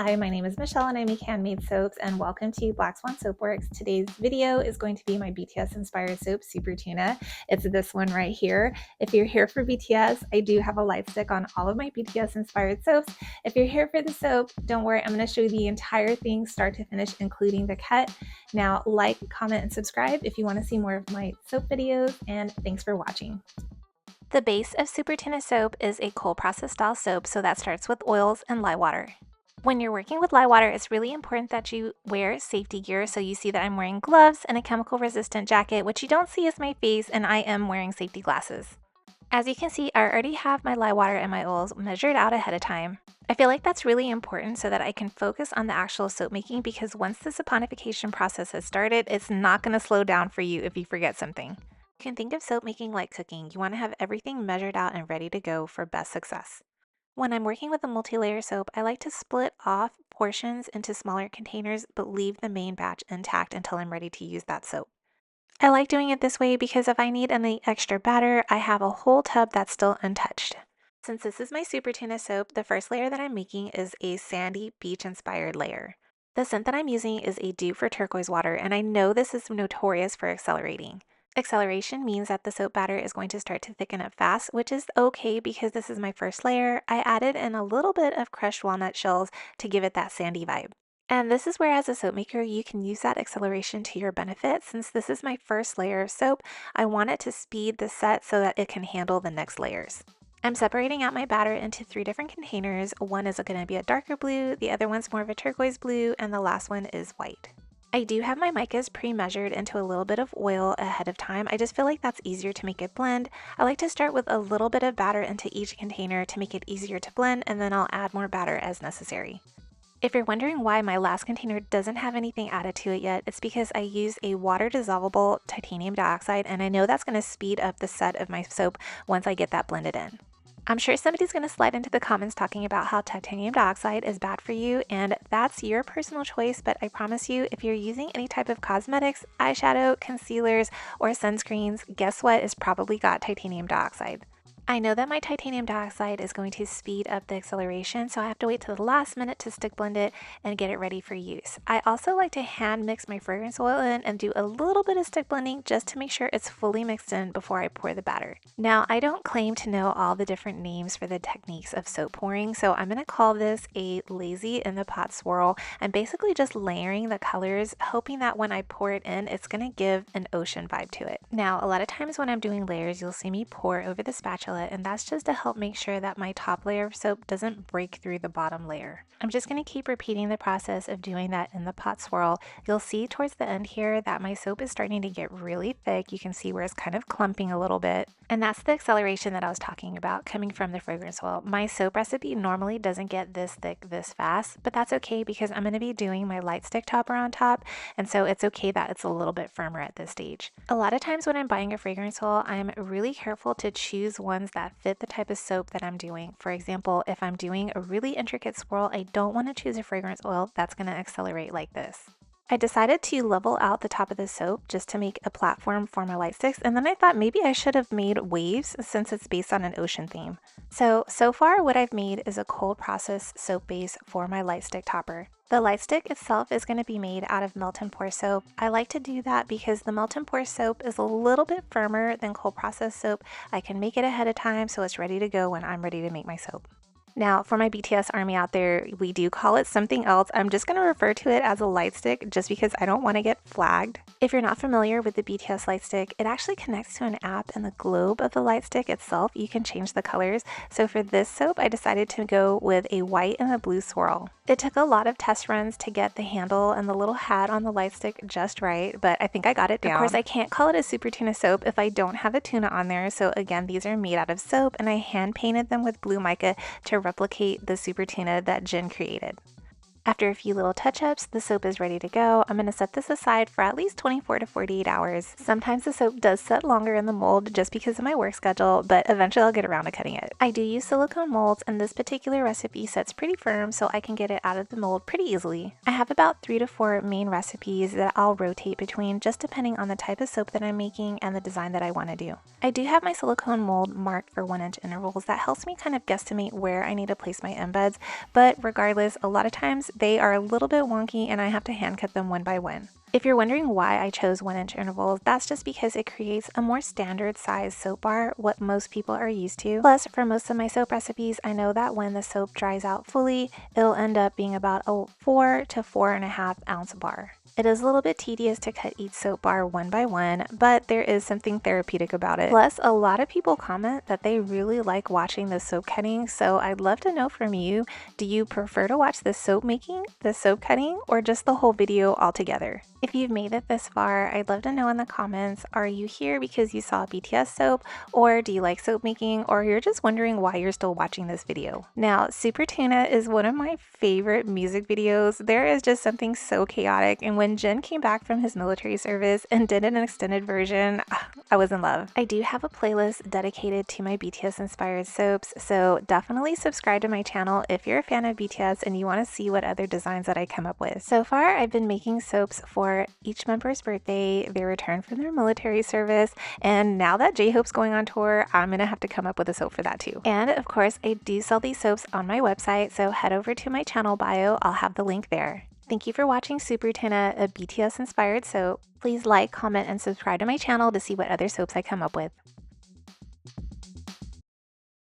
Hi, my name is Michelle and I make handmade soaps, and welcome to Black Swan Soapworks. Today's video is going to be my BTS inspired soap, Super Tuna. It's this one right here. If you're here for BTS, I do have a light stick on all of my BTS inspired soaps. If you're here for the soap, don't worry, I'm going to show you the entire thing start to finish, including the cut. Now, like, comment, and subscribe if you want to see more of my soap videos, and thanks for watching. The base of Super Tuna soap is a cold process style soap, so that starts with oils and lye water. When you're working with lye water, it's really important that you wear safety gear. So you see that I'm wearing gloves and a chemical resistant jacket. What you don't see is my face, and I am wearing safety glasses. As you can see, I already have my lye water and my oils measured out ahead of time. I feel like that's really important so that I can focus on the actual soap making, because once the saponification process has started, it's not going to slow down for you if you forget something. You can think of soap making like cooking. You want to have everything measured out and ready to go for best success. When I'm working with a multi-layer soap, I like to split off portions into smaller containers but leave the main batch intact until I'm ready to use that soap. I like doing it this way because if I need any extra batter, I have a whole tub that's still untouched. Since this is my Super Tuna soap, the first layer that I'm making is a sandy beach-inspired layer. The scent that I'm using is a dupe for turquoise water, and I know this is notorious for accelerating. Acceleration means that the soap batter is going to start to thicken up fast, which is okay because this is my first layer. I added in a little bit of crushed walnut shells to give it that sandy vibe. And this is where, as a soap maker, you can use that acceleration to your benefit. Since this is my first layer of soap, I want it to speed the set so that it can handle the next layers. I'm separating out my batter into 3 different containers. One is going to be a darker blue, the other one's more of a turquoise blue, and the last one is white. I do have my micas pre-measured into a little bit of oil ahead of time. I just feel like that's easier to make it blend. I like to start with a little bit of batter into each container to make it easier to blend, and then I'll add more batter as necessary. If you're wondering why my last container doesn't have anything added to it yet, it's because I use a water dissolvable titanium dioxide, and I know that's going to speed up the set of my soap once I get that blended in. I'm sure somebody's going to slide into the comments talking about how titanium dioxide is bad for you, and that's your personal choice, but I promise you, if you're using any type of cosmetics, eyeshadow, concealers, or sunscreens, guess what is probably got titanium dioxide. I know that my titanium dioxide is going to speed up the acceleration, so I have to wait till the last minute to stick blend it and get it ready for use. I also like to hand mix my fragrance oil in and do a little bit of stick blending just to make sure it's fully mixed in before I pour the batter. Now, I don't claim to know all the different names for the techniques of soap pouring, so I'm going to call this a lazy in the pot swirl. I'm basically just layering the colors, hoping that when I pour it in, it's going to give an ocean vibe to it. Now, a lot of times when I'm doing layers, you'll see me pour over the spatula, and that's just to help make sure that my top layer of soap doesn't break through the bottom layer. I'm just going to keep repeating the process of doing that in the pot swirl. You'll see towards the end here that my soap is starting to get really thick. You can see where it's kind of clumping a little bit, and that's the acceleration that I was talking about coming from the fragrance oil. My soap recipe normally doesn't get this thick this fast, but that's okay because I'm going to be doing my light stick topper on top, and so it's okay that it's a little bit firmer at this stage. A lot of times when I'm buying a fragrance oil, I'm really careful to choose ones that fit the type of soap that I'm doing. For example, if I'm doing a really intricate swirl, I don't want to choose a fragrance oil that's going to accelerate like this. I decided to level out the top of the soap just to make a platform for my light sticks, and then I thought maybe I should have made waves since it's based on an ocean theme. So far what I've made is a cold process soap base for my light stick topper. The light stick itself is going to be made out of melt and pour soap. I like to do that because the melt and pour soap is a little bit firmer than cold process soap. I can make it ahead of time so it's ready to go when I'm ready to make my soap. Now, for my BTS army out there, we do call it something else. I'm just going to refer to it as a light stick just because I don't want to get flagged. If you're not familiar with the BTS light stick, it actually connects to an app in the globe of the light stick itself. You can change the colors. So for this soap, I decided to go with a white and a blue swirl. It took a lot of test runs to get the handle and the little hat on the light stick just right, but I think I got it down. Of course, I can't call it a Super Tuna soap if I don't have a tuna on there. So again, these are made out of soap, and I hand painted them with blue mica to replicate the Super Tuna that Jen created. After a few little touch-ups, the soap is ready to go. I'm going to set this aside for at least 24 to 48 hours. Sometimes the soap does set longer in the mold just because of my work schedule, but eventually I'll get around to cutting it. I do use silicone molds, and this particular recipe sets pretty firm so I can get it out of the mold pretty easily. I have about 3 to 4 main recipes that I'll rotate between just depending on the type of soap that I'm making and the design that I want to do. I do have my silicone mold marked for 1-inch intervals. That helps me kind of guesstimate where I need to place my embeds, but regardless, a lot of times they are a little bit wonky and I have to hand cut them one by one. If you're wondering why I chose 1-inch intervals, that's just because it creates a more standard size soap bar, what most people are used to. Plus, for most of my soap recipes, I know that when the soap dries out fully, it'll end up being about a 4 to 4.5 ounce bar. It is a little bit tedious to cut each soap bar one by one, but there is something therapeutic about it. Plus, a lot of people comment that they really like watching the soap cutting, so I'd love to know from you, do you prefer to watch the soap making, the soap cutting, or just the whole video altogether? If you've made it this far, I'd love to know in the comments, are you here because you saw BTS soap, or do you like soap making, or you're just wondering why you're still watching this video? Now, Super Tuna is one of my favorite music videos. There is just something so chaotic, and when Jin came back from his military service and did an extended version, I was in love. I do have a playlist dedicated to my BTS inspired soaps, so definitely subscribe to my channel if you're a fan of BTS and you want to see what other designs that I come up with. So far, I've been making soaps for each member's birthday, their return from their military service, and now that J-Hope's going on tour, I'm gonna have to come up with a soap for that too. And of course, I do sell these soaps on my website, so head over to my channel bio, I'll have the link there. Thank you for watching Super Tuna, a BTS inspired soap. Please like, comment, and subscribe to my channel to see what other soaps I come up with.